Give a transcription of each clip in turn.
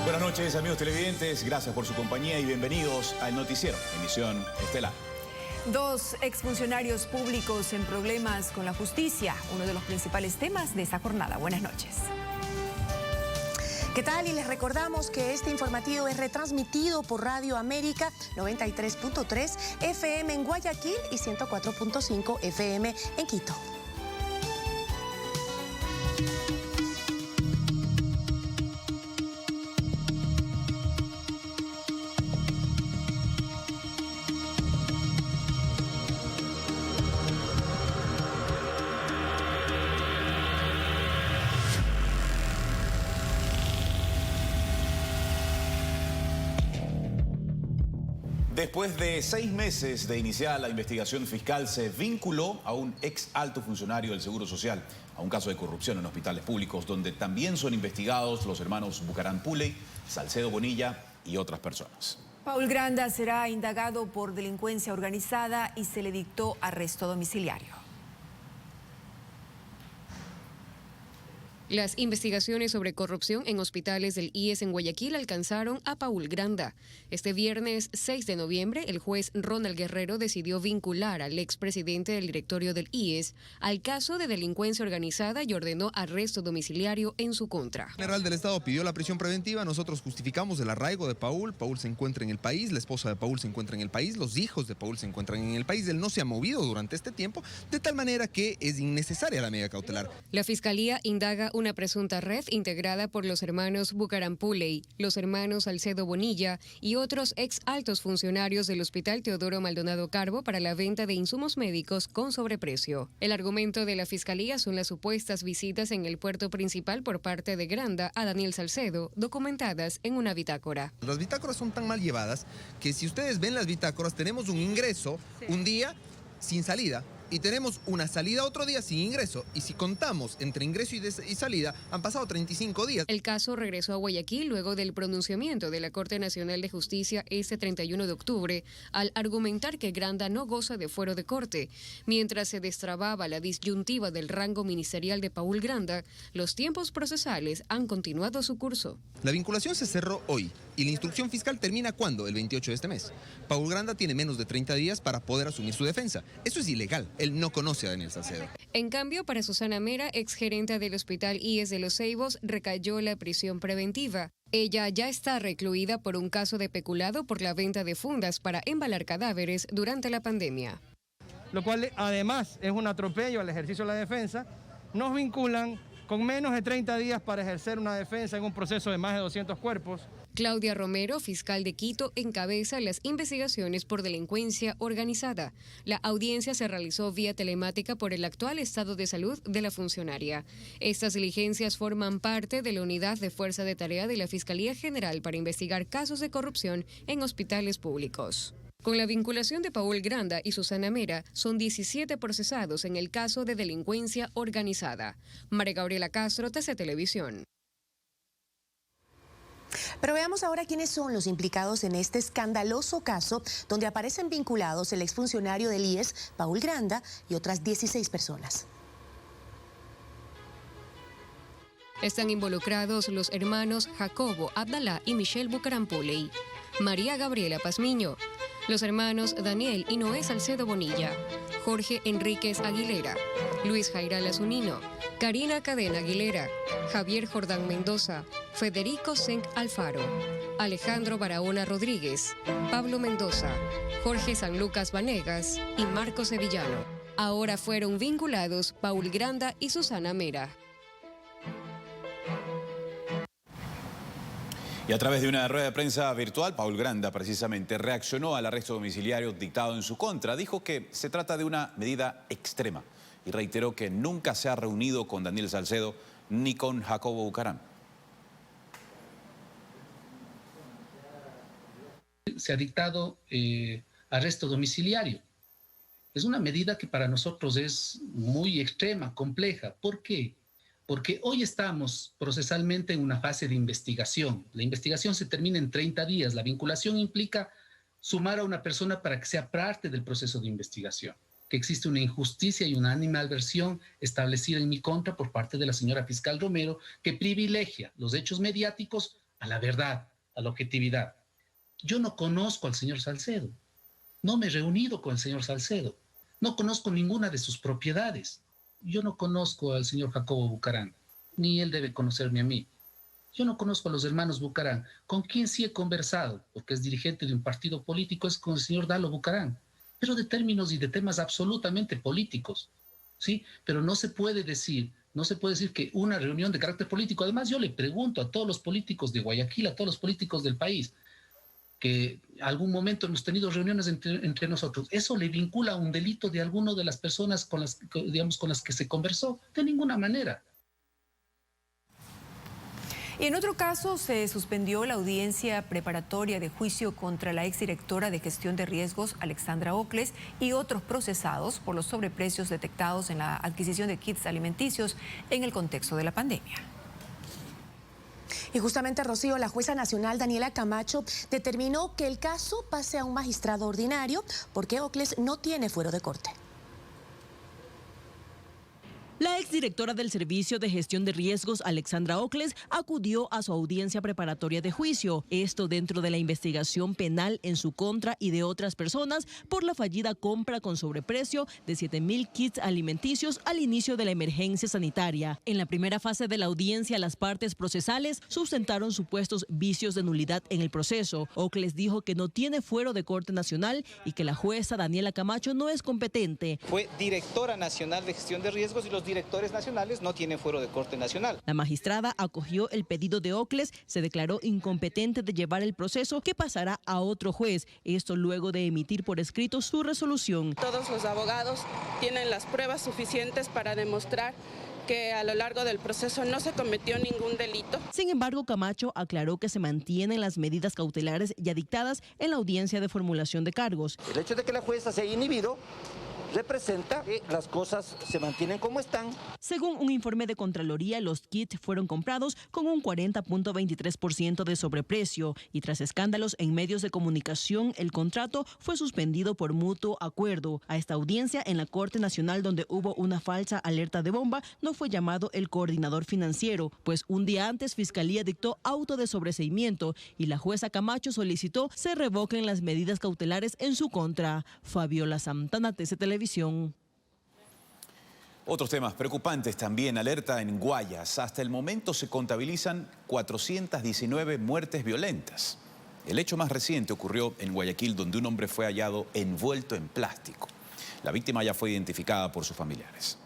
Buenas noches, amigos televidentes. Gracias por su compañía y bienvenidos al Noticiero, emisión estelar. Dos exfuncionarios públicos en problemas con la justicia, uno de los principales temas de esta jornada. Buenas noches. ¿Qué tal? Y les recordamos que este informativo es retransmitido por Radio América 93.3 FM en Guayaquil y 104.5 FM en Quito. Después de 6 meses de iniciar la investigación fiscal, se vinculó a un ex alto funcionario del Seguro Social a un caso de corrupción en hospitales públicos, donde también son investigados los hermanos Bucaram Puley, Salcedo Bonilla y otras personas. Paul Granda será indagado por delincuencia organizada y se le dictó arresto domiciliario. Las investigaciones sobre corrupción en hospitales del IES en Guayaquil alcanzaron a Paul Granda. Este viernes 6 de noviembre, el juez Ronald Guerrero decidió vincular al expresidente del directorio del IES al caso de delincuencia organizada y ordenó arresto domiciliario en su contra. El general del Estado pidió la prisión preventiva, nosotros justificamos el arraigo de Paul. Paul se encuentra en el país, la esposa de Paul se encuentra en el país, los hijos de Paul se encuentran en el país. Él no se ha movido durante este tiempo, de tal manera que es innecesaria la medida cautelar. La Fiscalía indaga una presunta red integrada por los hermanos Bucaram Puley, los hermanos Salcedo Bonilla y otros ex altos funcionarios del Hospital Teodoro Maldonado Carbo para la venta de insumos médicos con sobreprecio. El argumento de la Fiscalía son las supuestas visitas en el puerto principal por parte de Granda a Daniel Salcedo, documentadas en una bitácora. Las bitácoras son tan mal llevadas que si ustedes ven las bitácoras tenemos un ingreso un día sin salida. Y tenemos una salida otro día sin ingreso. Y si contamos entre ingreso y salida, han pasado 35 días. El caso regresó a Guayaquil luego del pronunciamiento de la Corte Nacional de Justicia este 31 de octubre, al argumentar que Granda no goza de fuero de corte. Mientras se destrababa la disyuntiva del rango ministerial de Paul Granda, los tiempos procesales han continuado su curso. La vinculación se cerró hoy y la instrucción fiscal termina ¿cuándo? El 28 de este mes. Paul Granda tiene menos de 30 días para poder asumir su defensa. Eso es ilegal. Él no conoce a Daniel Salcedo. En cambio, para Susana Mera, exgerenta del Hospital IES de Los Ceibos, recayó la prisión preventiva. Ella ya está recluida por un caso de peculado por la venta de fundas para embalar cadáveres durante la pandemia. Lo cual además es un atropello al ejercicio de la defensa. Nos vinculan con menos de 30 días para ejercer una defensa en un proceso de más de 200 cuerpos. Claudia Romero, fiscal de Quito, encabeza las investigaciones por delincuencia organizada. La audiencia se realizó vía telemática por el actual estado de salud de la funcionaria. Estas diligencias forman parte de la unidad de fuerza de tarea de la Fiscalía General para investigar casos de corrupción en hospitales públicos. Con la vinculación de Paul Granda y Susana Mera, son 17 procesados en el caso de delincuencia organizada. María Gabriela Castro, TC Televisión. Pero veamos ahora quiénes son los implicados en este escandaloso caso donde aparecen vinculados el exfuncionario del IES, Paul Granda, y otras 16 personas. Están involucrados los hermanos Jacobo Abdalá y Michelle Bucaram Puley, María Gabriela Pazmiño, los hermanos Daniel y Noé Salcedo Bonilla, Jorge Enríquez Aguilera, Luis Jairal Zunino, Karina Cadena Aguilera, Javier Jordán Mendoza, Federico Senc Alfaro, Alejandro Barahona Rodríguez, Pablo Mendoza, Jorge Sanlucas Vanegas y Marcos Sevillano. Ahora fueron vinculados Paul Granda y Susana Mera. Y a través de una rueda de prensa virtual, Paul Granda precisamente reaccionó al arresto domiciliario dictado en su contra. Dijo que se trata de una medida extrema y reiteró que nunca se ha reunido con Daniel Salcedo ni con Jacobo Bucaram. Se ha dictado arresto domiciliario. Es una medida que para nosotros es muy extrema, compleja. ¿Por qué? Porque hoy estamos procesalmente en una fase de investigación. La investigación se termina en 30 días. La vinculación implica sumar a una persona para que sea parte del proceso de investigación. Que existe una injusticia y una animadversión establecida en mi contra por parte de la señora fiscal Romero, que privilegia los hechos mediáticos a la verdad, a la objetividad. Yo no conozco al señor Salcedo, no me he reunido con el señor Salcedo, no conozco ninguna de sus propiedades. Yo no conozco al señor Jacobo Bucaram, ni él debe conocerme a mí. Yo no conozco a los hermanos Bucaram. Con quien sí he conversado, porque es dirigente de un partido político, es con el señor Dalo Bucaram, pero de términos y de temas absolutamente políticos, ¿sí? Pero no se puede decir que una reunión de carácter político. Además, yo le pregunto a todos los políticos de Guayaquil, a todos los políticos del país, que algún momento hemos tenido reuniones entre nosotros. ¿Eso le vincula a un delito de alguna de las personas con las que se conversó? De ninguna manera. Y en otro caso se suspendió la audiencia preparatoria de juicio contra la exdirectora de gestión de riesgos, Alexandra Ocles, y otros procesados por los sobreprecios detectados en la adquisición de kits alimenticios en el contexto de la pandemia. Y justamente, Rocío, la jueza nacional Daniela Camacho determinó que el caso pase a un magistrado ordinario porque Ocles no tiene fuero de corte. La exdirectora del Servicio de Gestión de Riesgos, Alexandra Ocles, acudió a su audiencia preparatoria de juicio. Esto dentro de la investigación penal en su contra y de otras personas por la fallida compra con sobreprecio de 7.000 kits alimenticios al inicio de la emergencia sanitaria. En la primera fase de la audiencia, las partes procesales sustentaron supuestos vicios de nulidad en el proceso. Ocles dijo que no tiene fuero de corte nacional y que la jueza Daniela Camacho no es competente. Fue directora nacional de gestión de riesgos y los directores nacionales no tienen fuero de corte nacional. La magistrada acogió el pedido de Ocles, se declaró incompetente de llevar el proceso que pasará a otro juez. Esto luego de emitir por escrito su resolución. Todos los abogados tienen las pruebas suficientes para demostrar que a lo largo del proceso no se cometió ningún delito. Sin embargo, Camacho aclaró que se mantienen las medidas cautelares ya dictadas en la audiencia de formulación de cargos. El hecho de que la jueza se haya inhibido representa que las cosas se mantienen como están. Según un informe de Contraloría, los kits fueron comprados con un 40.23% de sobreprecio y tras escándalos en medios de comunicación, el contrato fue suspendido por mutuo acuerdo. A esta audiencia en la Corte Nacional, donde hubo una falsa alerta de bomba, no fue llamado el coordinador financiero, pues un día antes Fiscalía dictó auto de sobreseimiento y la jueza Camacho solicitó se revoquen las medidas cautelares en su contra. Fabiola Santana, TC Televisión. Otros temas preocupantes también. Alerta en Guayas. Hasta el momento se contabilizan 419 muertes violentas. El hecho más reciente ocurrió en Guayaquil, donde un hombre fue hallado envuelto en plástico. La víctima ya fue identificada por sus familiares.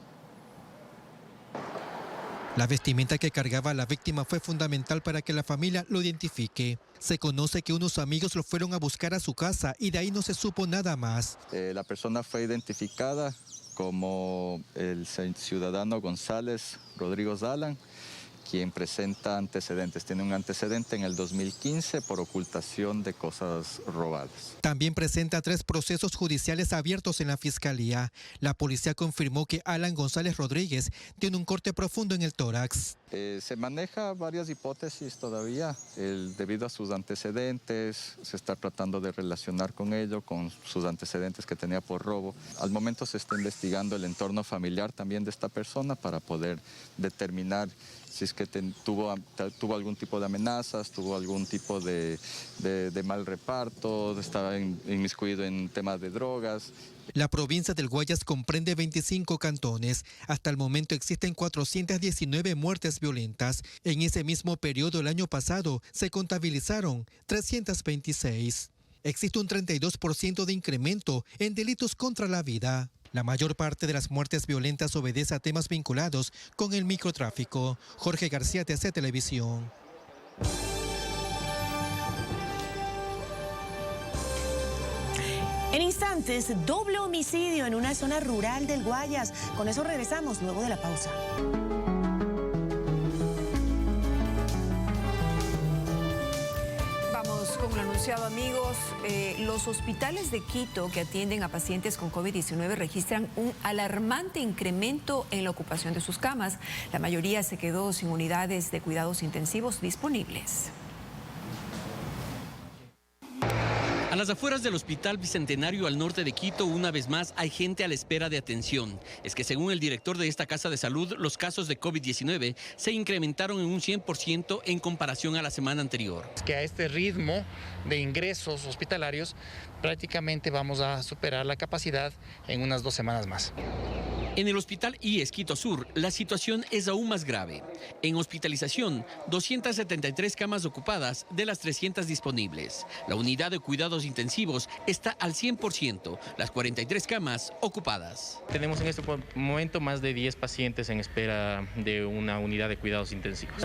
La vestimenta que cargaba la víctima fue fundamental para que la familia lo identifique. Se conoce que unos amigos lo fueron a buscar a su casa y de ahí no se supo nada más. La persona fue identificada como el ciudadano González Rodrigo Zalan, quien presenta antecedentes. Tiene un antecedente en el 2015 por ocultación de cosas robadas. También presenta 3 procesos judiciales abiertos en la Fiscalía. La policía confirmó que Alan González Rodríguez tiene un corte profundo en el tórax. Se maneja varias hipótesis todavía. Debido a sus antecedentes, se está tratando de relacionar con ello, con sus antecedentes que tenía por robo. Al momento se está investigando el entorno familiar también de esta persona para poder determinar si es que tuvo algún tipo de amenazas, tuvo algún tipo de mal reparto, estaba inmiscuido en temas de drogas. La provincia del Guayas comprende 25 cantones. Hasta el momento existen 419 muertes violentas. En ese mismo periodo el año pasado se contabilizaron 326. Existe un 32% de incremento en delitos contra la vida. La mayor parte de las muertes violentas obedece a temas vinculados con el microtráfico. Jorge García, TC Televisión. En instantes, doble homicidio en una zona rural del Guayas. Con eso regresamos luego de la pausa. Vamos con lo anunciado, amigos. Los hospitales de Quito que atienden a pacientes con COVID-19 registran un alarmante incremento en la ocupación de sus camas. La mayoría se quedó sin unidades de cuidados intensivos disponibles. A las afueras del Hospital Bicentenario al norte de Quito, una vez más hay gente a la espera de atención. Es que según el director de esta casa de salud, los casos de COVID-19 se incrementaron en un 100% en comparación a la semana anterior. Es que a este ritmo de ingresos hospitalarios prácticamente vamos a superar la capacidad en unas 2 semanas más. En el Hospital IES Quito Sur, la situación es aún más grave. En hospitalización, 273 camas ocupadas de las 300 disponibles. La unidad de cuidados intensivos está al 100%, las 43 camas ocupadas. Tenemos en este momento más de 10 pacientes en espera de una unidad de cuidados intensivos.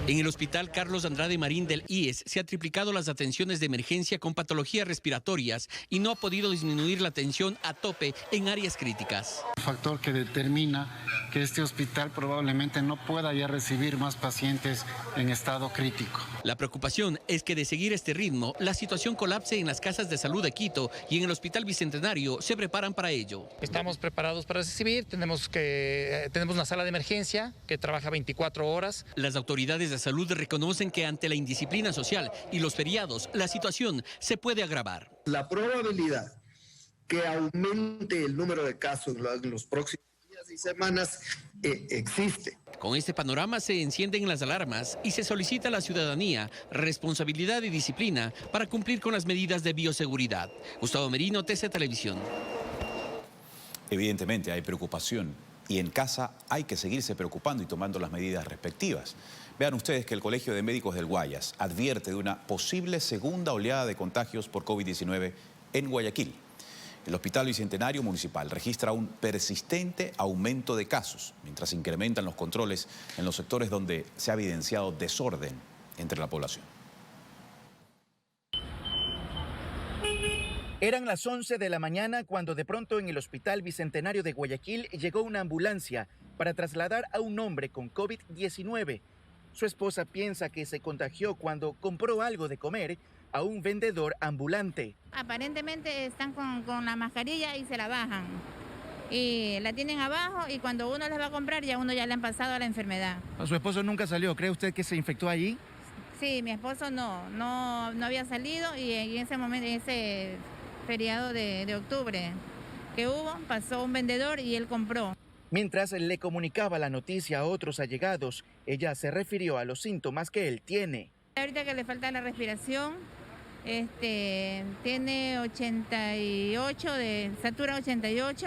En el Hospital Carlos Andrade Marín del IES se ha triplicado las atenciones de emergencia con patologías respiratorias y no ha podido disminuir la atención a tope en áreas críticas. Factor que determina que este hospital probablemente no pueda ya recibir más pacientes en estado crítico. La preocupación es que de seguir este ritmo, la situación colapse en las casas de salud de Quito y en el Hospital Bicentenario se preparan para ello. Estamos preparados para recibir, tenemos una sala de emergencia que trabaja 24 horas. Las autoridades de salud reconocen que ante la indisciplina social y los feriados, la situación se puede agravar. La probabilidad que aumente el número de casos en los próximos días y semanas existe. Con este panorama se encienden las alarmas y se solicita a la ciudadanía responsabilidad y disciplina para cumplir con las medidas de bioseguridad. Gustavo Merino, TC Televisión. Evidentemente hay preocupación y en casa hay que seguirse preocupando y tomando las medidas respectivas. Vean ustedes que el Colegio de Médicos del Guayas advierte de una posible segunda oleada de contagios por COVID-19 en Guayaquil. El Hospital Bicentenario Municipal registra un persistente aumento de casos, mientras incrementan los controles en los sectores donde se ha evidenciado desorden entre la población. Eran las 11 de la mañana cuando de pronto en el Hospital Bicentenario de Guayaquil llegó una ambulancia para trasladar a un hombre con COVID-19. Su esposa piensa que se contagió cuando compró algo de comer a un vendedor ambulante. Aparentemente están con la mascarilla y se la bajan. Y la tienen abajo y cuando uno les va a comprar ya uno ya le han pasado la enfermedad. ¿Su esposo nunca salió? ¿Cree usted que se infectó allí? Sí, mi esposo no había salido y en ese momento, en ese feriado de octubre que hubo, pasó un vendedor y él compró. Mientras le comunicaba la noticia a otros allegados, ella se refirió a los síntomas que él tiene. Ahorita que le falta la respiración, tiene 88, satura 88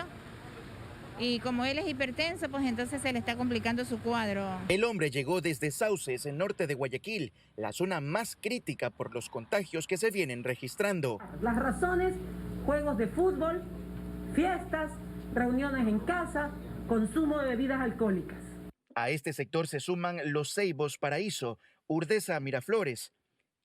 y como él es hipertenso, pues entonces se le está complicando su cuadro. El hombre llegó desde Sauces, en norte de Guayaquil, la zona más crítica por los contagios que se vienen registrando. Las razones: juegos de fútbol, fiestas, reuniones en casa, consumo de bebidas alcohólicas. A este sector se suman Los Ceibos, Paraíso, Urdesa, Miraflores,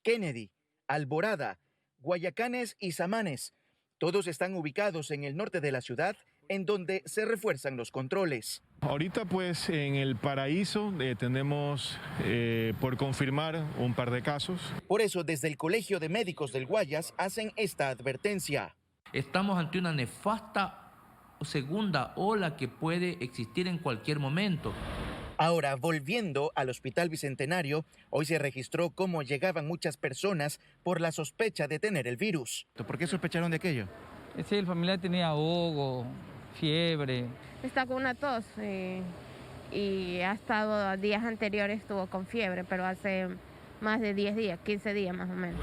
Kennedy, Alborada, Guayacanes y Samanes. Todos están ubicados en el norte de la ciudad, en donde se refuerzan los controles. Ahorita pues en el Paraíso tenemos por confirmar un par de casos. Por eso desde el Colegio de Médicos del Guayas hacen esta advertencia. Estamos ante una nefasta segunda ola que puede existir en cualquier momento. Ahora, volviendo al Hospital Bicentenario, hoy se registró cómo llegaban muchas personas por la sospecha de tener el virus. ¿Por qué sospecharon de aquello? Sí, el familiar tenía ahogo, fiebre. Está con una tos y ha estado días anteriores estuvo con fiebre, pero hace más de 10 días, 15 días más o menos.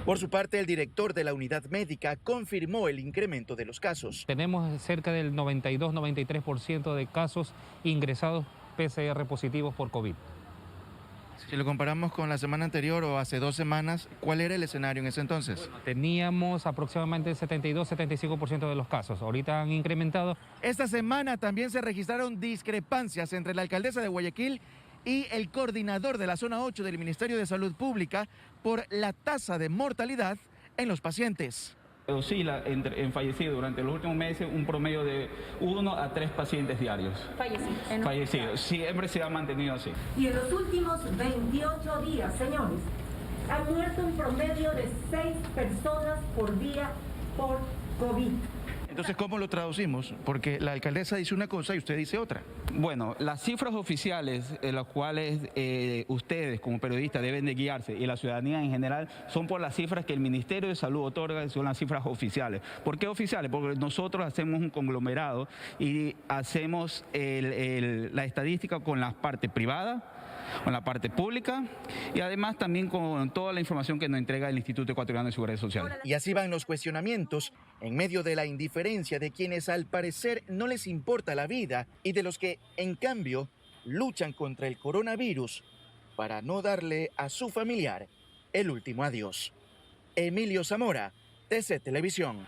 Por su parte, el director de la unidad médica confirmó el incremento de los casos. Tenemos cerca del 92-93% de casos ingresados PCR positivos por COVID. Si lo comparamos con la semana anterior o hace 2 semanas, ¿cuál era el escenario en ese entonces? Teníamos aproximadamente el 72-75% de los casos. Ahorita han incrementado. Esta semana también se registraron discrepancias entre la alcaldesa de Guayaquil y el coordinador de la zona 8 del Ministerio de Salud Pública por la tasa de mortalidad en los pacientes. Oscila en fallecidos durante los últimos meses un promedio de 1 a 3 pacientes diarios. Fallecidos. Siempre se ha mantenido así. Y en los últimos 28 días, señores, han muerto un promedio de 6 personas por día por COVID. Entonces, ¿cómo lo traducimos? Porque la alcaldesa dice una cosa y usted dice otra. Bueno, las cifras oficiales en las cuales ustedes como periodistas deben de guiarse y la ciudadanía en general son por las cifras que el Ministerio de Salud otorga, son las cifras oficiales. ¿Por qué oficiales? Porque nosotros hacemos un conglomerado y hacemos la estadística con la parte privada, con la parte pública y además también con toda la información que nos entrega el Instituto Ecuatoriano de Seguridad Social. Y así van los cuestionamientos en medio de la indiferencia de quienes al parecer no les importa la vida y de los que, en cambio, luchan contra el coronavirus para no darle a su familiar el último adiós. Emilio Zamora, TC Televisión.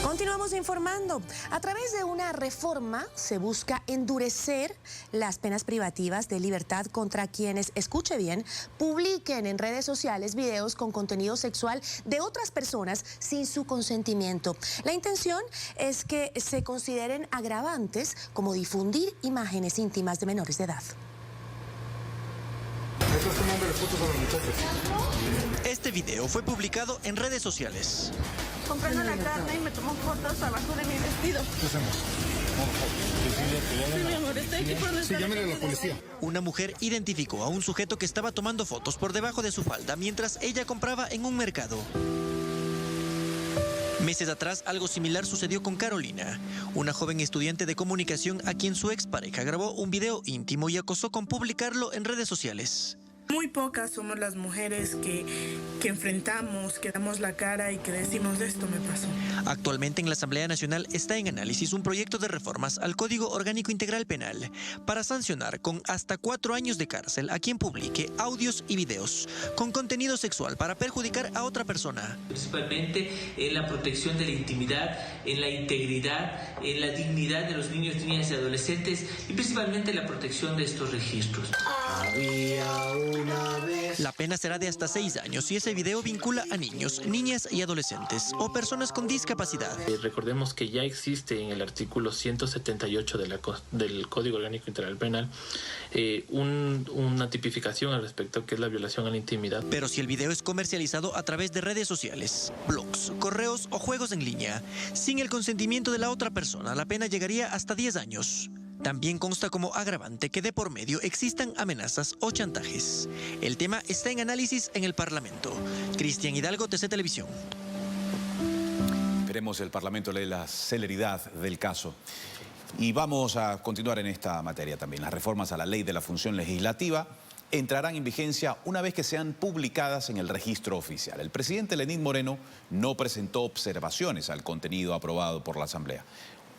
Continuamos informando. A través de una reforma se busca endurecer las penas privativas de libertad contra quienes, escuche bien, publiquen en redes sociales videos con contenido sexual de otras personas sin su consentimiento. La intención es que se consideren agravantes como difundir imágenes íntimas de menores de edad. Este video fue publicado en redes sociales. Comprando la carne y me tomó fotos abajo de mi vestido. ¿Qué hacemos? Sí, mi amor, estoy aquí por nuestra... Sí, llámale a la policía. Una mujer identificó a un sujeto que estaba tomando fotos por debajo de su falda mientras ella compraba en un mercado. Meses atrás, algo similar sucedió con Carolina, una joven estudiante de comunicación a quien su expareja grabó un video íntimo y acosó con publicarlo en redes sociales. Muy pocas somos las mujeres que enfrentamos, que damos la cara y que decimos esto me pasó. Actualmente en la Asamblea Nacional está en análisis un proyecto de reformas al Código Orgánico Integral Penal para sancionar con hasta 4 años de cárcel a quien publique audios y videos con contenido sexual para perjudicar a otra persona. Principalmente en la protección de la intimidad, en la integridad, en la dignidad de los niños, niñas y adolescentes y principalmente en la protección de estos registros. La pena será de hasta 6 años si ese video vincula a niños, niñas y adolescentes o personas con discapacidad. Recordemos que ya existe en el artículo 178 del Código Orgánico Integral Penal una tipificación al respecto que es la violación a la intimidad. Pero si el video es comercializado a través de redes sociales, blogs, correos o juegos en línea, sin el consentimiento de la otra persona, la pena llegaría hasta 10 años. También consta como agravante que de por medio existan amenazas o chantajes. El tema está en análisis en el Parlamento. Cristian Hidalgo, TC Televisión. Esperemos el Parlamento lee la celeridad del caso. Y vamos a continuar en esta materia también. Las reformas a la Ley de la Función Legislativa entrarán en vigencia una vez que sean publicadas en el registro oficial. El presidente Lenín Moreno no presentó observaciones al contenido aprobado por la Asamblea.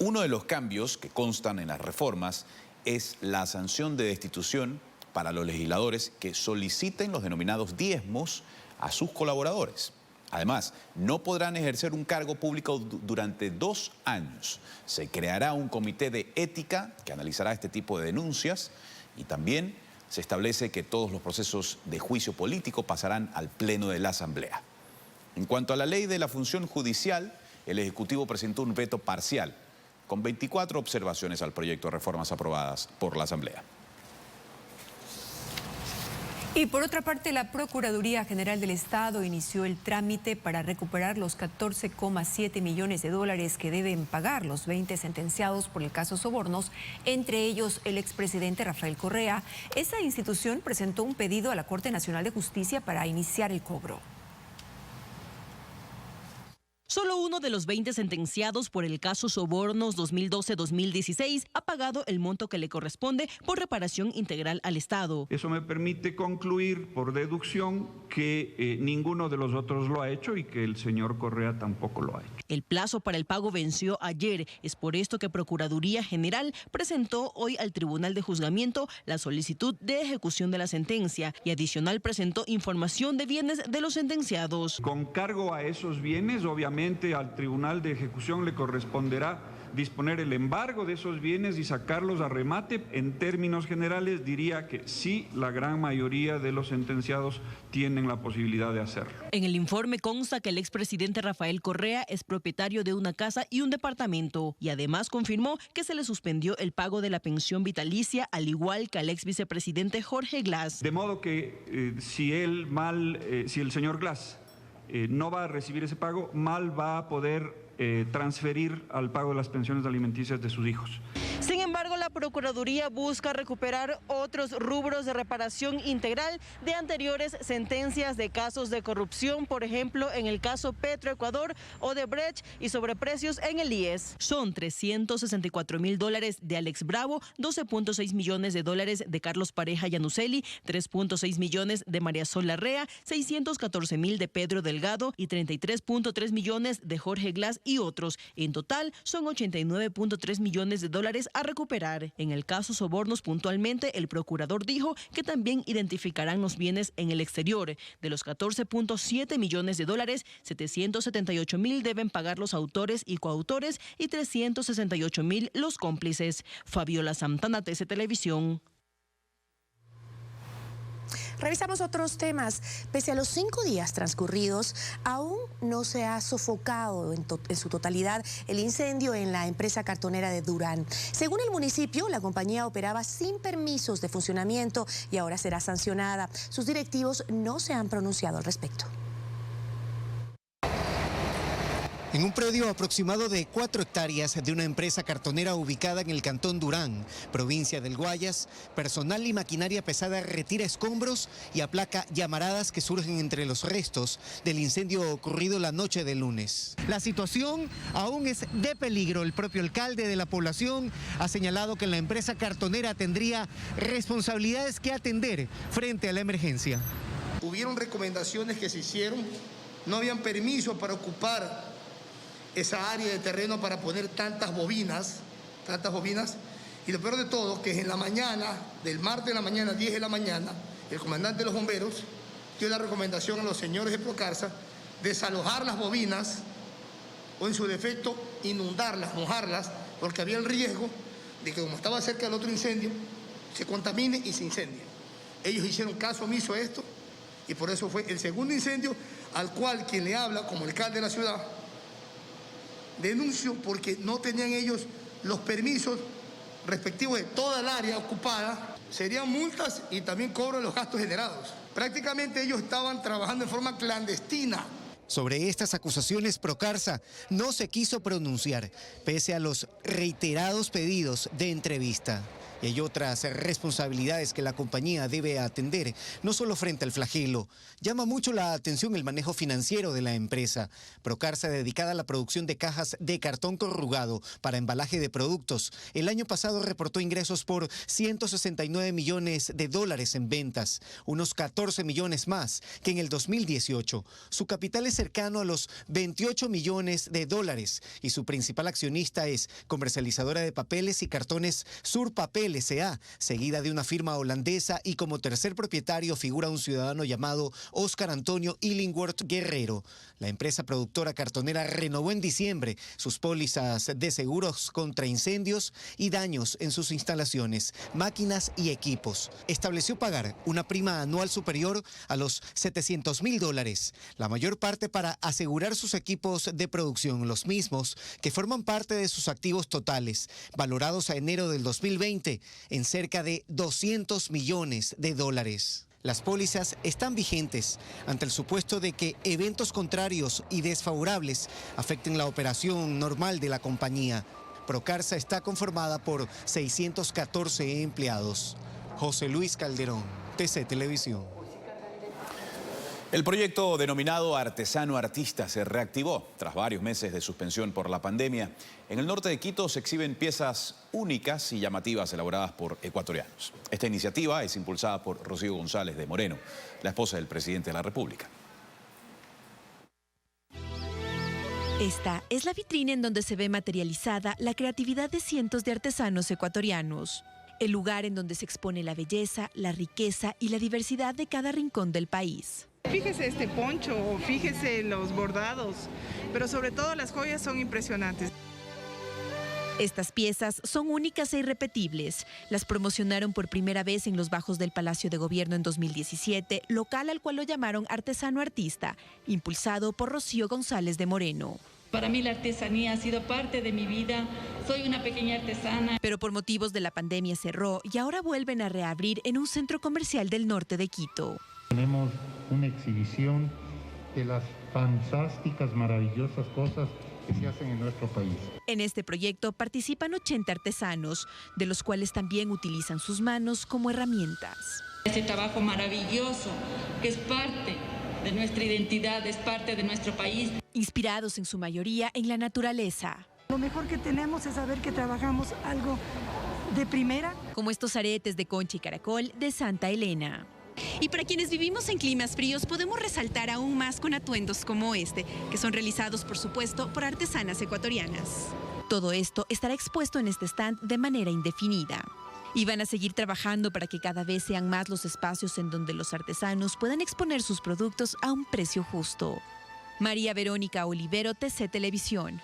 Uno de los cambios que constan en las reformas es la sanción de destitución para los legisladores que soliciten los denominados diezmos a sus colaboradores. Además, no podrán ejercer un cargo público durante 2 años. Se creará un comité de ética que analizará este tipo de denuncias y también se establece que todos los procesos de juicio político pasarán al Pleno de la Asamblea. En cuanto a la Ley de la Función Judicial, el Ejecutivo presentó un veto parcial con 24 observaciones al proyecto de reformas aprobadas por la Asamblea. Y por otra parte, la Procuraduría General del Estado inició el trámite para recuperar los 14,7 millones de dólares que deben pagar los 20 sentenciados por el caso Sobornos, entre ellos el expresidente Rafael Correa. Esa institución presentó un pedido a la Corte Nacional de Justicia para iniciar el cobro. Solo uno de los 20 sentenciados por el caso Sobornos 2012-2016 ha pagado el monto que le corresponde por reparación integral al Estado. Eso me permite concluir por deducción que ninguno de los otros lo ha hecho y que el señor Correa tampoco lo ha hecho. El plazo para el pago venció ayer. Es por esto que Procuraduría General presentó hoy al Tribunal de Juzgamiento la solicitud de ejecución de la sentencia y adicional presentó información de bienes de los sentenciados. Con cargo a esos bienes, obviamente al Tribunal de Ejecución le corresponderá disponer el embargo de esos bienes y sacarlos a remate. En términos generales diría que sí, la gran mayoría de los sentenciados tienen la posibilidad de hacerlo. En el informe consta que el expresidente Rafael Correa es propietario de una casa y un departamento y además confirmó que se le suspendió el pago de la pensión vitalicia al igual que al ex vicepresidente Jorge Glass. De modo que si el señor Glass no va a recibir ese pago, mal va a poder transferir al pago de las pensiones alimenticias de sus hijos. Sin embargo, la Procuraduría busca recuperar otros rubros de reparación integral de anteriores sentencias de casos de corrupción, por ejemplo, en el caso Petroecuador, Odebrecht y sobreprecios en el IES. Son $364.000 de Alex Bravo, $12.6 millones de Carlos Pareja Yanuseli, $3.6 millones de María Sol Larrea, $614.000 de Pedro Delgado y $33.3 millones de Jorge Glass y otros. En total, son $89.3 millones a recuperar. En el caso sobornos, puntualmente, el procurador dijo que también identificarán los bienes en el exterior. De los $14.7 millones, $778.000 deben pagar los autores y coautores y $368.000 los cómplices. Fabiola Santana, TC Televisión. Revisamos otros temas. Pese a los 5 días transcurridos, aún no se ha sofocado en su totalidad el incendio en la empresa cartonera de Durán. Según el municipio, la compañía operaba sin permisos de funcionamiento y ahora será sancionada. Sus directivos no se han pronunciado al respecto. En un predio aproximado de 4 hectáreas de una empresa cartonera ubicada en el cantón Durán, provincia del Guayas, personal y maquinaria pesada retira escombros y aplaca llamaradas que surgen entre los restos del incendio ocurrido la noche del lunes. La situación aún es de peligro. El propio alcalde de la población ha señalado que la empresa cartonera tendría responsabilidades que atender frente a la emergencia. Hubieron recomendaciones que se hicieron, no habían permiso para ocupar esa área de terreno para poner tantas bobinas, y lo peor de todo, que en la mañana, del martes de la mañana, 10 de la mañana, el comandante de los bomberos dio la recomendación a los señores de Procarsa desalojar las bobinas o en su defecto inundarlas, mojarlas, porque había el riesgo de que como estaba cerca del otro incendio, se contamine y se incendie. Ellos hicieron caso omiso a esto y por eso fue el segundo incendio al cual quien le habla como alcalde de la ciudad denunció porque no tenían ellos los permisos respectivos de toda el área ocupada. Serían multas y también cobro de los gastos generados. Prácticamente ellos estaban trabajando en forma clandestina. Sobre estas acusaciones, Procarsa no se quiso pronunciar, pese a los reiterados pedidos de entrevista. Y hay otras responsabilidades que la compañía debe atender, no solo frente al flagelo. Llama mucho la atención el manejo financiero de la empresa. Procarsa, dedicada a la producción de cajas de cartón corrugado para embalaje de productos, el año pasado reportó ingresos por $169 millones en ventas, unos 14 millones más que en el 2018. Su capital es cercano a los $28 millones y su principal accionista es comercializadora de papeles y cartones Surpapel S.A., seguida de una firma holandesa, y como tercer propietario figura un ciudadano llamado Óscar Antonio Illingworth Guerrero. La empresa productora cartonera renovó en diciembre sus pólizas de seguros contra incendios y daños en sus instalaciones, máquinas y equipos. Estableció pagar una prima anual superior a los $700.000, la mayor parte para asegurar sus equipos de producción, los mismos que forman parte de sus activos totales, valorados a enero del 2020 en cerca de $200 millones. Las pólizas están vigentes ante el supuesto de que eventos contrarios y desfavorables afecten la operación normal de la compañía. Procarsa está conformada por 614 empleados. José Luis Calderón, TC Televisión. El proyecto denominado Artesano Artista se reactivó tras varios meses de suspensión por la pandemia. En el norte de Quito se exhiben piezas únicas y llamativas elaboradas por ecuatorianos. Esta iniciativa es impulsada por Rocío González de Moreno, la esposa del presidente de la República. Esta es la vitrina en donde se ve materializada la creatividad de cientos de artesanos ecuatorianos. El lugar en donde se expone la belleza, la riqueza y la diversidad de cada rincón del país. Fíjese este poncho, fíjese los bordados, pero sobre todo las joyas son impresionantes. Estas piezas son únicas e irrepetibles. Las promocionaron por primera vez en los bajos del Palacio de Gobierno en 2017, local al cual lo llamaron Artesano Artista, impulsado por Rocío González de Moreno. Para mí la artesanía ha sido parte de mi vida, soy una pequeña artesana. Pero por motivos de la pandemia cerró y ahora vuelven a reabrir en un centro comercial del norte de Quito. Tenemos una exhibición de las fantásticas, maravillosas cosas que se hacen en nuestro país. En este proyecto participan 80 artesanos, de los cuales también utilizan sus manos como herramientas. Este trabajo maravilloso que es parte de nuestra identidad, es parte de nuestro país. Inspirados en su mayoría en la naturaleza. Lo mejor que tenemos es saber que trabajamos algo de primera. Como estos aretes de concha y caracol de Santa Elena. Y para quienes vivimos en climas fríos podemos resaltar aún más con atuendos como este, que son realizados por supuesto por artesanas ecuatorianas. Todo esto estará expuesto en este stand de manera indefinida. Y van a seguir trabajando para que cada vez sean más los espacios en donde los artesanos puedan exponer sus productos a un precio justo. María Verónica Olivero, TC Televisión.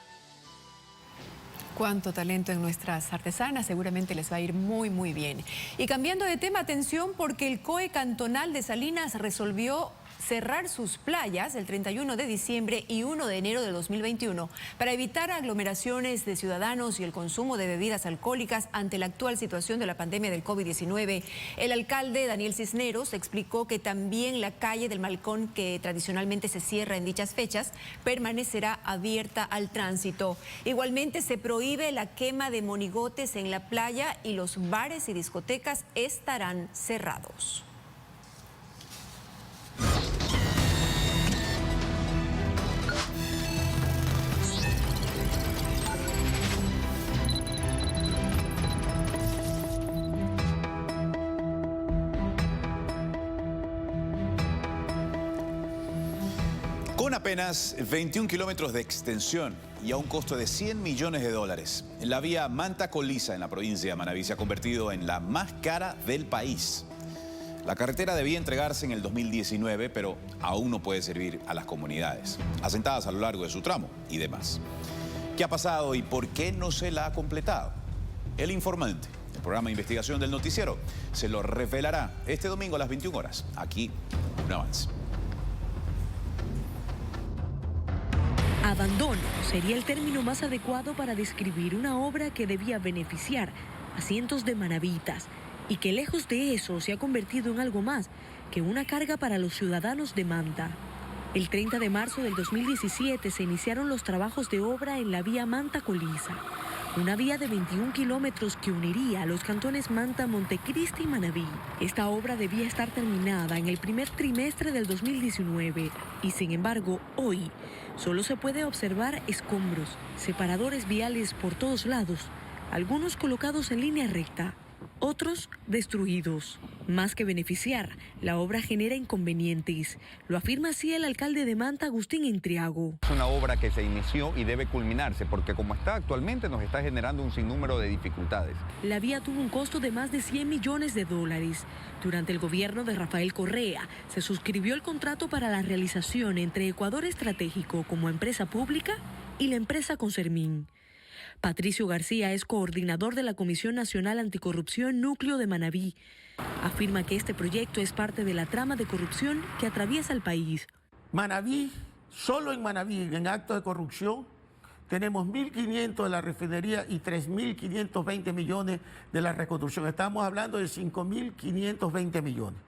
Cuánto talento en nuestras artesanas, seguramente les va a ir muy, muy bien. Y cambiando de tema, atención, porque el COE cantonal de Salinas resolvió cerrar sus playas el 31 de diciembre y 1 de enero de 2021 para evitar aglomeraciones de ciudadanos y el consumo de bebidas alcohólicas ante la actual situación de la pandemia del COVID-19. El alcalde Daniel Cisneros explicó que también la calle del Malcón, que tradicionalmente se cierra en dichas fechas, permanecerá abierta al tránsito. Igualmente se prohíbe la quema de monigotes en la playa y los bares y discotecas estarán cerrados. Con apenas 21 kilómetros de extensión y a un costo de $100 millones, la vía Manta-Colisa en la provincia de Manabí se ha convertido en la más cara del país. La carretera debía entregarse en el 2019, pero aún no puede servir a las comunidades asentadas a lo largo de su tramo y demás. ¿Qué ha pasado y por qué no se la ha completado? El Informante, el programa de investigación del noticiero, se lo revelará este domingo a las 21 horas. Aquí, un avance. Abandono sería el término más adecuado para describir una obra que debía beneficiar a cientos de manabitas y que lejos de eso se ha convertido en algo más que una carga para los ciudadanos de Manta. El 30 de marzo del 2017 se iniciaron los trabajos de obra en la vía Manta-Colisa, una vía de 21 kilómetros que uniría a los cantones Manta, Montecristi y Manabí. Esta obra debía estar terminada en el primer trimestre del 2019 y sin embargo hoy solo se puede observar escombros, separadores viales por todos lados, algunos colocados en línea recta, otros destruidos. Más que beneficiar, la obra genera inconvenientes. Lo afirma así el alcalde de Manta, Agustín Intriago. Es una obra que se inició y debe culminarse porque como está actualmente nos está generando un sinnúmero de dificultades. La vía tuvo un costo de más de $100 millones. Durante el gobierno de Rafael Correa se suscribió el contrato para la realización entre Ecuador Estratégico como empresa pública y la empresa Consermín. Patricio García es coordinador de la Comisión Nacional Anticorrupción Núcleo de Manabí. Afirma que este proyecto es parte de la trama de corrupción que atraviesa el país. Manabí, solo en Manabí, en actos de corrupción, tenemos 1.500 de la refinería y 3.520 millones de la reconstrucción. Estamos hablando de 5.520 millones.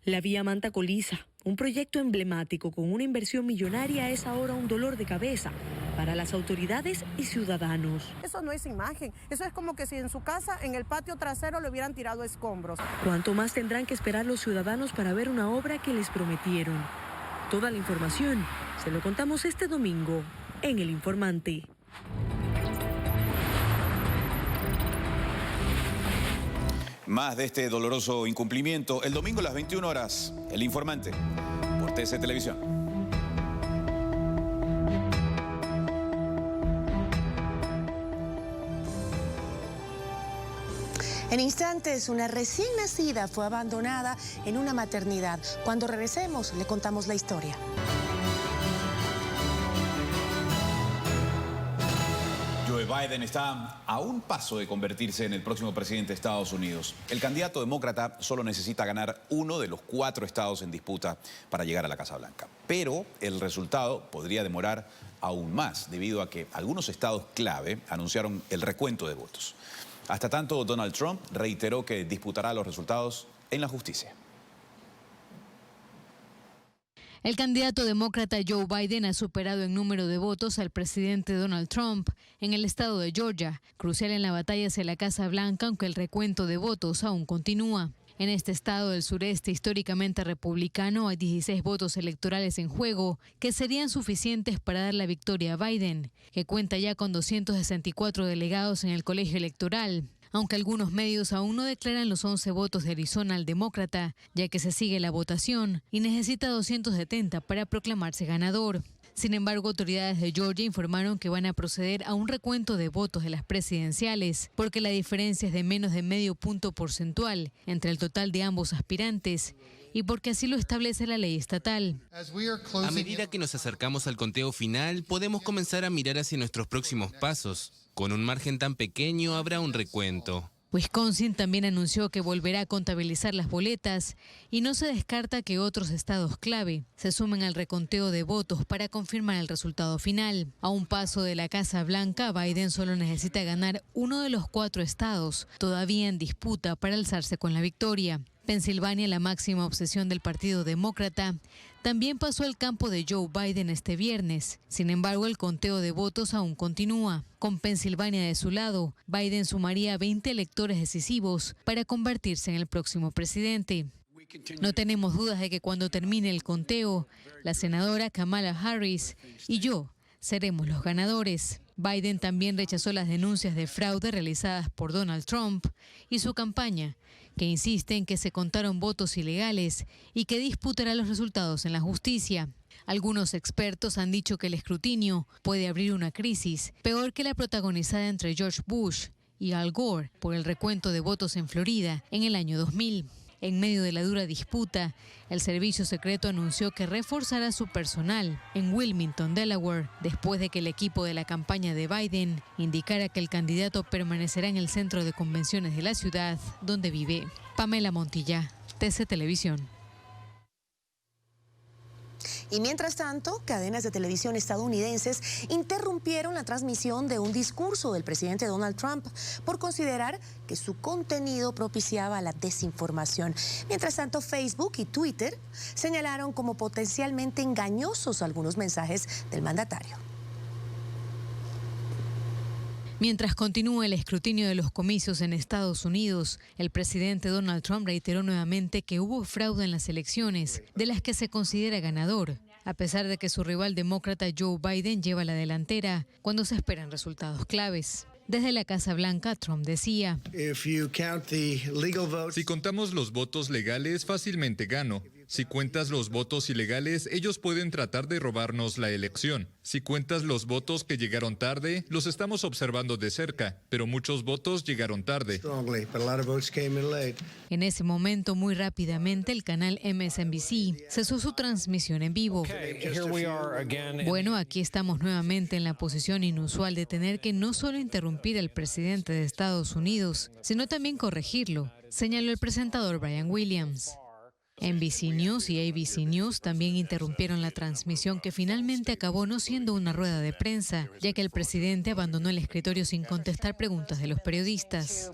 La vía Manta-Colisa, un proyecto emblemático con una inversión millonaria, es ahora un dolor de cabeza para las autoridades y ciudadanos. Eso no es imagen, eso es como que si en su casa, en el patio trasero, le hubieran tirado escombros. ¿Cuánto más tendrán que esperar los ciudadanos para ver una obra que les prometieron? Toda la información se lo contamos este domingo en El Informante. Más de este doloroso incumplimiento el domingo a las 21 horas. El Informante por TC Televisión. En instantes, una recién nacida fue abandonada en una maternidad. Cuando regresemos, le contamos la historia. Joe Biden está a un paso de convertirse en el próximo presidente de Estados Unidos. El candidato demócrata solo necesita ganar uno de los 4 estados en disputa para llegar a la Casa Blanca. Pero el resultado podría demorar aún más, debido a que algunos estados clave anunciaron el recuento de votos. Hasta tanto, Donald Trump reiteró que disputará los resultados en la justicia. El candidato demócrata Joe Biden ha superado en número de votos al presidente Donald Trump en el estado de Georgia, crucial en la batalla hacia la Casa Blanca, aunque el recuento de votos aún continúa. En este estado del sureste históricamente republicano hay 16 votos electorales en juego que serían suficientes para dar la victoria a Biden, que cuenta ya con 264 delegados en el colegio electoral. Aunque algunos medios aún no declaran los 11 votos de Arizona al demócrata, ya que se sigue la votación y necesita 270 para proclamarse ganador. Sin embargo, autoridades de Georgia informaron que van a proceder a un recuento de votos de las presidenciales, porque la diferencia es de menos de medio punto porcentual entre el total de ambos aspirantes y porque así lo establece la ley estatal. A medida que nos acercamos al conteo final, podemos comenzar a mirar hacia nuestros próximos pasos. Con un margen tan pequeño habrá un recuento. Wisconsin también anunció que volverá a contabilizar las boletas y no se descarta que otros estados clave se sumen al reconteo de votos para confirmar el resultado final. A un paso de la Casa Blanca, Biden solo necesita ganar uno de los 4 estados todavía en disputa para alzarse con la victoria. Pensilvania, la máxima obsesión del Partido Demócrata, también pasó al campo de Joe Biden este viernes. Sin embargo, el conteo de votos aún continúa. Con Pensilvania de su lado, Biden sumaría 20 electores decisivos para convertirse en el próximo presidente. No tenemos dudas de que cuando termine el conteo, la senadora Kamala Harris y yo seremos los ganadores. Biden también rechazó las denuncias de fraude realizadas por Donald Trump y su campaña, que insiste en que se contaron votos ilegales y que disputará los resultados en la justicia. Algunos expertos han dicho que el escrutinio puede abrir una crisis peor que la protagonizada entre George Bush y Al Gore por el recuento de votos en Florida en el año 2000. En medio de la dura disputa, el servicio secreto anunció que reforzará su personal en Wilmington, Delaware, después de que el equipo de la campaña de Biden indicara que el candidato permanecerá en el centro de convenciones de la ciudad donde vive. Pamela Montilla, TC Televisión. Y mientras tanto, cadenas de televisión estadounidenses interrumpieron la transmisión de un discurso del presidente Donald Trump por considerar que su contenido propiciaba la desinformación. Mientras tanto, Facebook y Twitter señalaron como potencialmente engañosos algunos mensajes del mandatario. Mientras continúa el escrutinio de los comicios en Estados Unidos, el presidente Donald Trump reiteró nuevamente que hubo fraude en las elecciones, de las que se considera ganador, a pesar de que su rival demócrata Joe Biden lleva la delantera cuando se esperan resultados claves. Desde la Casa Blanca, Trump decía: Si contamos los votos legales, fácilmente gano. Si cuentas los votos ilegales, ellos pueden tratar de robarnos la elección. Si cuentas los votos que llegaron tarde, los estamos observando de cerca, pero muchos votos llegaron tarde. En ese momento, muy rápidamente, el canal MSNBC cesó su transmisión en vivo. Bueno, aquí estamos nuevamente en la posición inusual de tener que no solo interrumpir al presidente de Estados Unidos, sino también corregirlo, señaló el presentador Brian Williams. NBC News y ABC News también interrumpieron la transmisión, que finalmente acabó no siendo una rueda de prensa, ya que el presidente abandonó el escritorio sin contestar preguntas de los periodistas.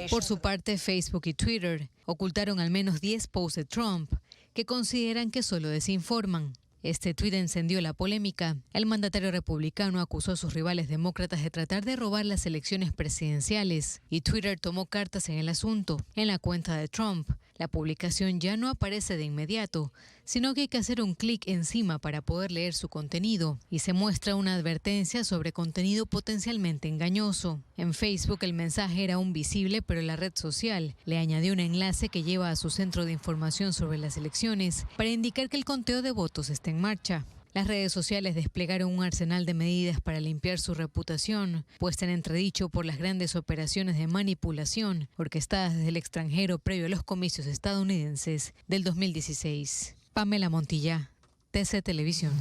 Por su parte, Facebook y Twitter ocultaron al menos 10 posts de Trump que consideran que solo desinforman. Este tuit encendió la polémica. El mandatario republicano acusó a sus rivales demócratas de tratar de robar las elecciones presidenciales y Twitter tomó cartas en el asunto. En la cuenta de Trump, la publicación ya no aparece de inmediato, sino que hay que hacer un clic encima para poder leer su contenido y se muestra una advertencia sobre contenido potencialmente engañoso. En Facebook el mensaje era aún visible, pero la red social le añadió un enlace que lleva a su centro de información sobre las elecciones para indicar que el conteo de votos está en marcha. Las redes sociales desplegaron un arsenal de medidas para limpiar su reputación, puesta en entredicho por las grandes operaciones de manipulación orquestadas desde el extranjero previo a los comicios estadounidenses del 2016. Pamela Montilla, TC Televisión.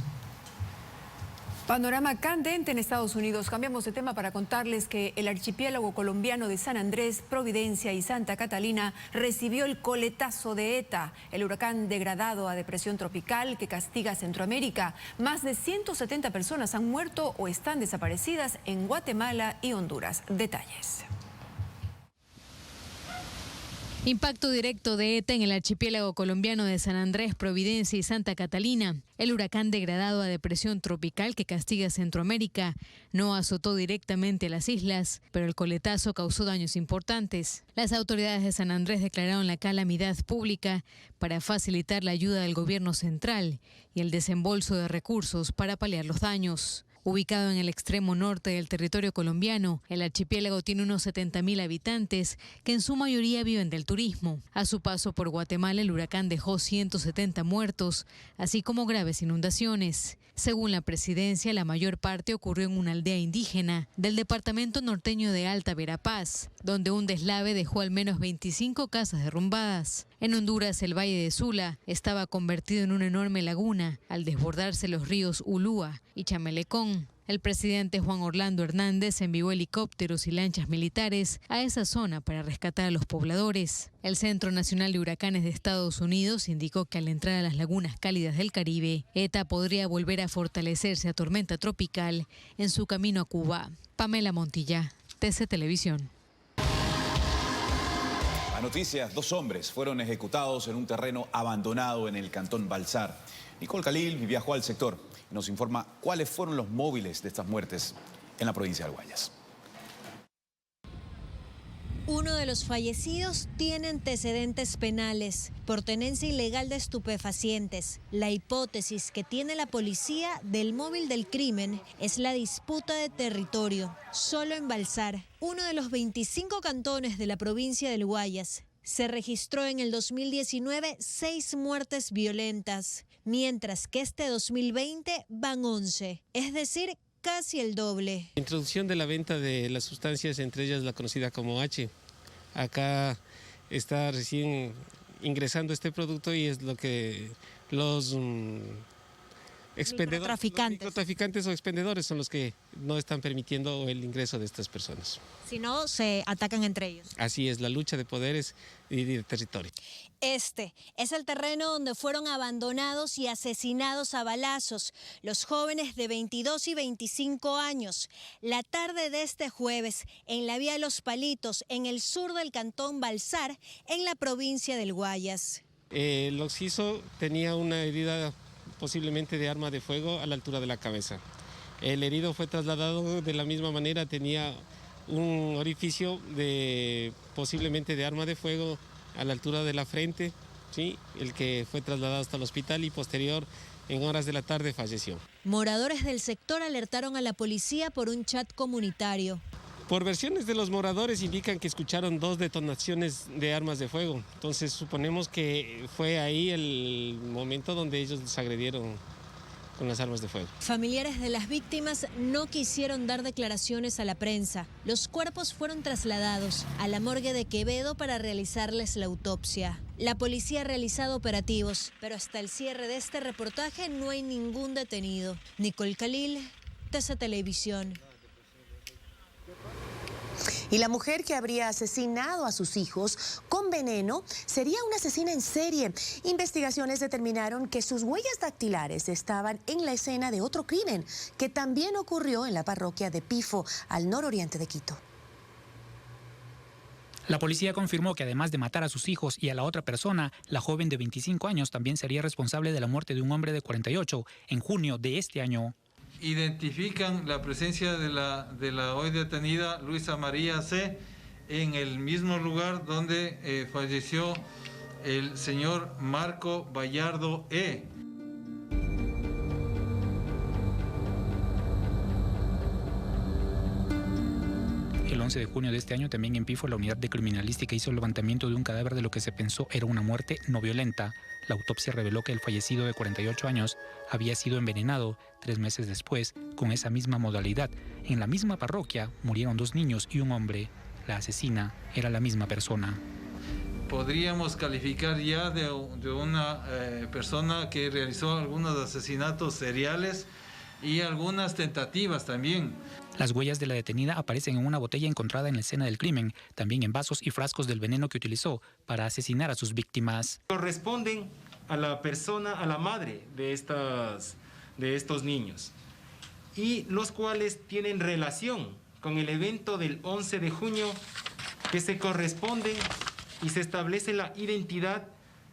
Panorama candente en Estados Unidos. Cambiamos de tema para contarles que el archipiélago colombiano de San Andrés, Providencia y Santa Catalina recibió el coletazo de ETA, el huracán degradado a depresión tropical que castiga a Centroamérica. Más de 170 personas han muerto o están desaparecidas en Guatemala y Honduras. Detalles. Impacto directo de ETA en el archipiélago colombiano de San Andrés, Providencia y Santa Catalina. El huracán degradado a depresión tropical que castiga Centroamérica no azotó directamente a las islas, pero el coletazo causó daños importantes. Las autoridades de San Andrés declararon la calamidad pública para facilitar la ayuda del gobierno central y el desembolso de recursos para paliar los daños. Ubicado en el extremo norte del territorio colombiano, el archipiélago tiene unos 70.000 habitantes que en su mayoría viven del turismo. A su paso por Guatemala, el huracán dejó 170 muertos, así como graves inundaciones. Según la presidencia, la mayor parte ocurrió en una aldea indígena del departamento norteño de Alta Verapaz, donde un deslave dejó al menos 25 casas derrumbadas. En Honduras, el Valle de Sula estaba convertido en una enorme laguna al desbordarse los ríos Ulúa y Chamelecón. El presidente Juan Orlando Hernández envió helicópteros y lanchas militares a esa zona para rescatar a los pobladores. El Centro Nacional de Huracanes de Estados Unidos indicó que al entrar a las lagunas cálidas del Caribe, ETA podría volver a fortalecerse a tormenta tropical en su camino a Cuba. Pamela Montilla, TC Televisión. A noticias, 2 hombres fueron ejecutados en un terreno abandonado en el cantón Balsar. Nicole Khalil viajó al sector y nos informa cuáles fueron los móviles de estas muertes en la provincia del Guayas. Uno de los fallecidos tiene antecedentes penales por tenencia ilegal de estupefacientes. La hipótesis que tiene la policía del móvil del crimen es la disputa de territorio. Solo en Balsar, uno de los 25 cantones de la provincia del Guayas, se registró en el 2019 6 muertes violentas, mientras que este 2020 van 11, es decir, casi el doble. Introducción de la venta de las sustancias, entre ellas la conocida como H. Acá está recién ingresando este producto y es lo que los microtraficantes o expendedores son los que no están permitiendo el ingreso de estas personas. Si no, se atacan entre ellos. Así es, la lucha de poderes y de territorio. Este es el terreno donde fueron abandonados y asesinados a balazos los jóvenes de 22 y 25 años. La tarde de este jueves, en la vía Los Palitos, en el sur del cantón Balsar, en la provincia del Guayas. El occiso tenía una herida posiblemente de arma de fuego a la altura de la cabeza. El herido fue trasladado de la misma manera, tenía un orificio posiblemente de arma de fuego a la altura de la frente, ¿sí? El que fue trasladado hasta el hospital y posterior, en horas de la tarde, falleció. Moradores del sector alertaron a la policía por un chat comunitario. Por versiones de los moradores indican que escucharon 2 detonaciones de armas de fuego. Entonces suponemos que fue ahí el momento donde ellos les agredieron con las armas de fuego. Familiares de las víctimas no quisieron dar declaraciones a la prensa. Los cuerpos fueron trasladados a la morgue de Quevedo para realizarles la autopsia. La policía ha realizado operativos, pero hasta el cierre de este reportaje no hay ningún detenido. Nicole Khalil, TC Televisión. Y la mujer que habría asesinado a sus hijos con veneno sería una asesina en serie. Investigaciones determinaron que sus huellas dactilares estaban en la escena de otro crimen que también ocurrió en la parroquia de Pifo, al nororiente de Quito. La policía confirmó que además de matar a sus hijos y a la otra persona, la joven de 25 años también sería responsable de la muerte de un hombre de 48 en junio de este año. Identifican la presencia de la hoy detenida Luisa María C. en el mismo lugar donde falleció el señor Marco Vallardo E. El 11 de junio de este año, también en Pifo, la unidad de criminalística hizo el levantamiento de un cadáver de lo que se pensó era una muerte no violenta. La autopsia reveló que el fallecido de 48 años había sido envenenado 3 meses después con esa misma modalidad. En la misma parroquia murieron 2 niños y un hombre. La asesina era la misma persona. Podríamos calificar ya de una persona que realizó algunos asesinatos seriales y algunas tentativas también. Las huellas de la detenida aparecen en una botella encontrada en la escena del crimen, también en vasos y frascos del veneno que utilizó para asesinar a sus víctimas. Corresponden a la persona, a la madre de estos niños, y los cuales tienen relación con el evento del 11 de junio que se corresponden y se establece la identidad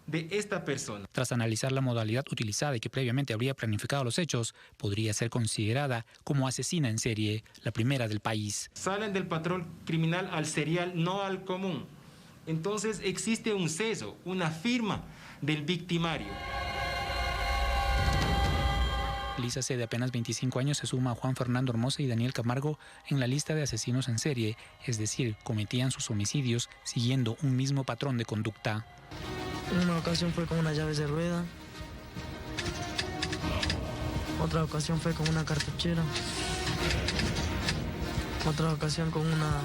de esta persona. Tras analizar la modalidad utilizada y que previamente habría planificado los hechos, podría ser considerada como asesina en serie, la primera del país. Salen del patrón criminal al serial, no al común. Entonces existe un sesgo, una firma del victimario. Lisa C., de apenas 25 años, se suma a Juan Fernando Hermosa y Daniel Camargo en la lista de asesinos en serie, es decir, cometían sus homicidios siguiendo un mismo patrón de conducta. Una ocasión fue con unas llaves de rueda, otra ocasión fue con una cartuchera, otra ocasión con una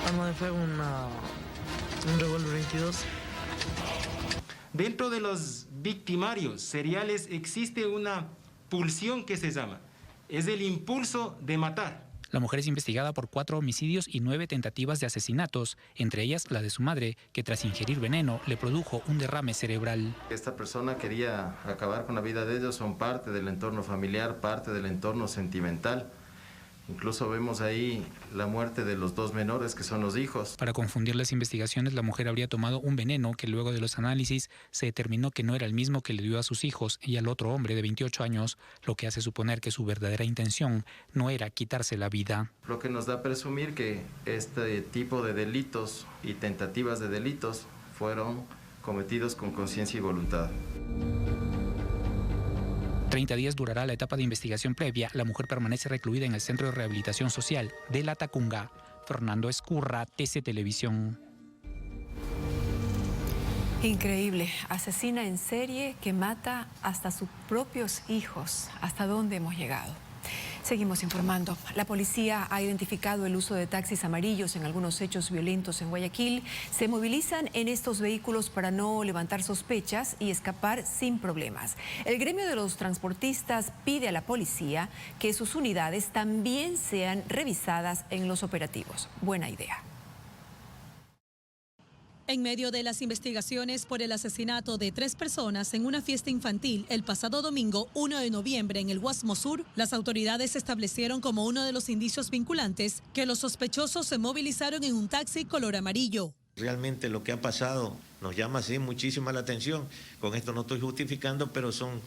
arma de fuego, un revólver 22. Dentro de los victimarios seriales existe una pulsión que se llama, es el impulso de matar. La mujer es investigada por 4 homicidios y 9 tentativas de asesinatos, entre ellas la de su madre, que tras ingerir veneno le produjo un derrame cerebral. Esta persona quería acabar con la vida de ellos, son parte del entorno familiar, parte del entorno sentimental. Incluso vemos ahí la muerte de los 2 menores, que son los hijos. Para confundir las investigaciones, la mujer habría tomado un veneno que luego de los análisis se determinó que no era el mismo que le dio a sus hijos y al otro hombre de 28 años, lo que hace suponer que su verdadera intención no era quitarse la vida. Lo que nos da a presumir que este tipo de delitos y tentativas de delitos fueron cometidos con conciencia y voluntad. 30 días durará la etapa de investigación previa. La mujer permanece recluida en el Centro de Rehabilitación Social de La Tacunga. Fernando Escurra, TC Televisión. Increíble. Asesina en serie que mata hasta sus propios hijos. ¿Hasta dónde hemos llegado? Seguimos informando. La policía ha identificado el uso de taxis amarillos en algunos hechos violentos en Guayaquil. Se movilizan en estos vehículos para no levantar sospechas y escapar sin problemas. El gremio de los transportistas pide a la policía que sus unidades también sean revisadas en los operativos. Buena idea. En medio de las investigaciones por el asesinato de 3 personas en una fiesta infantil el pasado domingo 1 de noviembre en el Guasmo Sur, las autoridades establecieron como uno de los indicios vinculantes que los sospechosos se movilizaron en un taxi color amarillo. Realmente lo que ha pasado nos llama así muchísimo la atención. Con esto no estoy justificando, pero son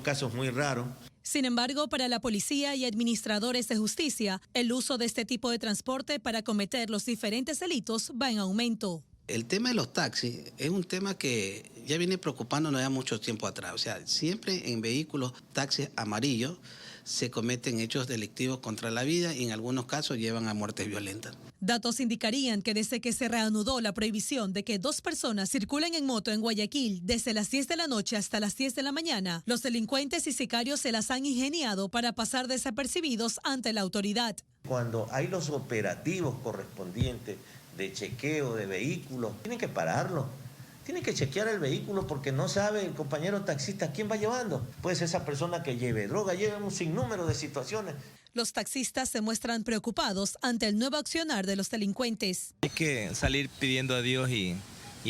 casos muy raros. Sin embargo, para la policía y administradores de justicia, el uso de este tipo de transporte para cometer los diferentes delitos va en aumento. El tema de los taxis es un tema que ya viene preocupándonos ya mucho tiempo atrás. O sea, siempre en vehículos, taxis amarillos, se cometen hechos delictivos contra la vida y en algunos casos llevan a muertes violentas. Datos indicarían que desde que se reanudó la prohibición de que 2 personas circulen en moto en Guayaquil desde las 10 de la noche hasta las 10 de la mañana, los delincuentes y sicarios se las han ingeniado para pasar desapercibidos ante la autoridad. Cuando hay los operativos correspondientes de chequeo de vehículos, tienen que pararlo. Tienen que chequear el vehículo porque no sabe el compañero taxista quién va llevando. Puede ser esa persona que lleve droga, lleve un sinnúmero de situaciones. Los taxistas se muestran preocupados ante el nuevo accionar de los delincuentes. Hay que salir pidiendo a Dios y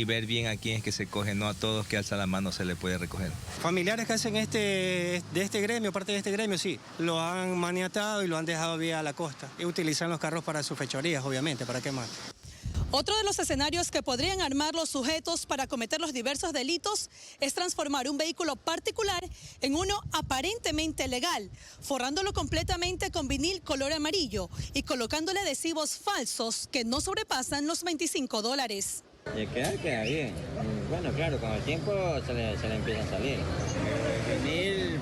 ver bien a quién es que se coge, no a todos que alza la mano se le puede recoger. Familiares que hacen de este gremio, parte de este gremio, sí, lo han maniatado y lo han dejado vía la costa. Y utilizan los carros para sus fechorías, obviamente, ¿para qué más? Otro de los escenarios que podrían armar los sujetos para cometer los diversos delitos es transformar un vehículo particular en uno aparentemente legal, forrándolo completamente con vinil color amarillo y colocándole adhesivos falsos que no sobrepasan los $25. Y queda bien. Bueno, claro, con el tiempo se le empieza a salir. El vinil,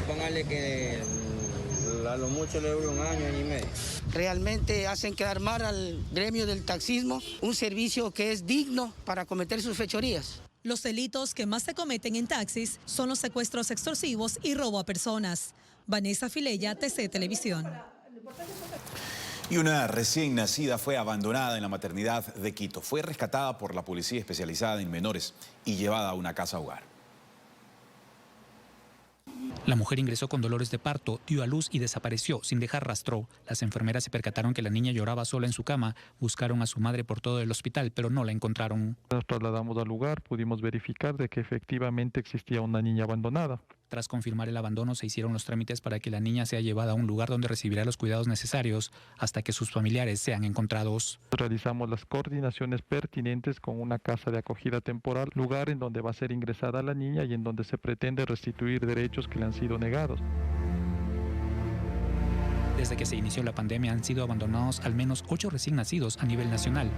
póngale que a lo mucho le dura 1 año, año y medio. Realmente hacen quedar mal al gremio del taxismo, un servicio que es digno para cometer sus fechorías. Los delitos que más se cometen en taxis son los secuestros extorsivos y robo a personas. Vanessa Filella, TC Televisión. Y una recién nacida fue abandonada en la maternidad de Quito. Fue rescatada por la policía especializada en menores y llevada a una casa hogar. La mujer ingresó con dolores de parto, dio a luz y desapareció sin dejar rastro. Las enfermeras se percataron que la niña lloraba sola en su cama. Buscaron a su madre por todo el hospital, pero no la encontraron. Nos trasladamos al lugar, pudimos verificar de que efectivamente existía una niña abandonada. Tras confirmar el abandono, se hicieron los trámites para que la niña sea llevada a un lugar donde recibirá los cuidados necesarios hasta que sus familiares sean encontrados. Realizamos las coordinaciones pertinentes con una casa de acogida temporal, lugar en donde va a ser ingresada la niña y en donde se pretende restituir derechos que le han sido negados. Desde que se inició la pandemia han sido abandonados al menos 8 recién nacidos a nivel nacional.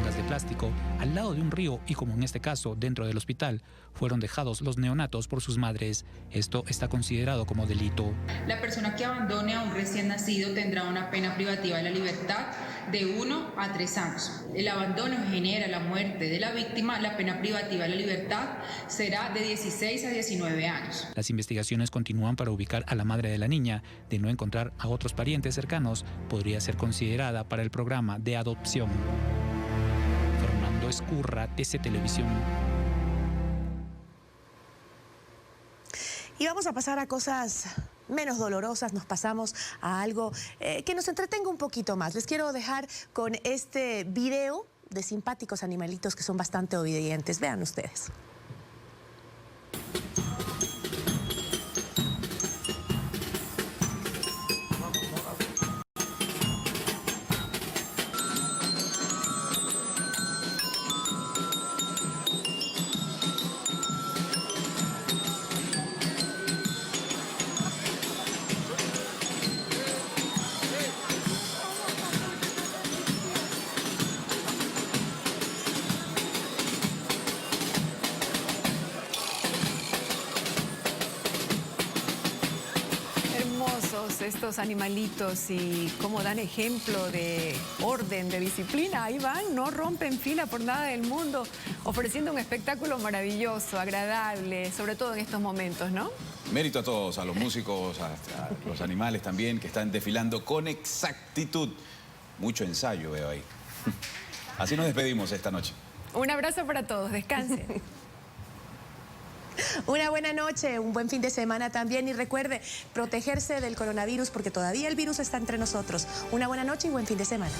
De plástico al lado de un río y, como en este caso, dentro del hospital, fueron dejados los neonatos por sus madres. Esto está considerado como delito. La persona que abandone a un recién nacido tendrá una pena privativa de la libertad de 1 a 3 años. El abandono genera la muerte de la víctima, la pena privativa de la libertad será de 16 a 19 años. Las investigaciones continúan para ubicar a la madre de la niña. De no encontrar a otros parientes cercanos, podría ser considerada para el programa de adopción. Escurra, TC Televisión. Y vamos a pasar a cosas menos dolorosas, nos pasamos a algo que nos entretenga un poquito más. Les quiero dejar con este video de simpáticos animalitos que son bastante obedientes. Vean ustedes. Estos animalitos y cómo dan ejemplo de orden, de disciplina. Ahí van, no rompen fila por nada del mundo, ofreciendo un espectáculo maravilloso, agradable, sobre todo en estos momentos, ¿no? Mérito a todos, a los músicos, a los animales también, que están desfilando con exactitud. Mucho ensayo veo ahí. Así nos despedimos esta noche. Un abrazo para todos, descansen. Una buena noche, un buen fin de semana también y recuerde protegerse del coronavirus porque todavía el virus está entre nosotros. Una buena noche y buen fin de semana.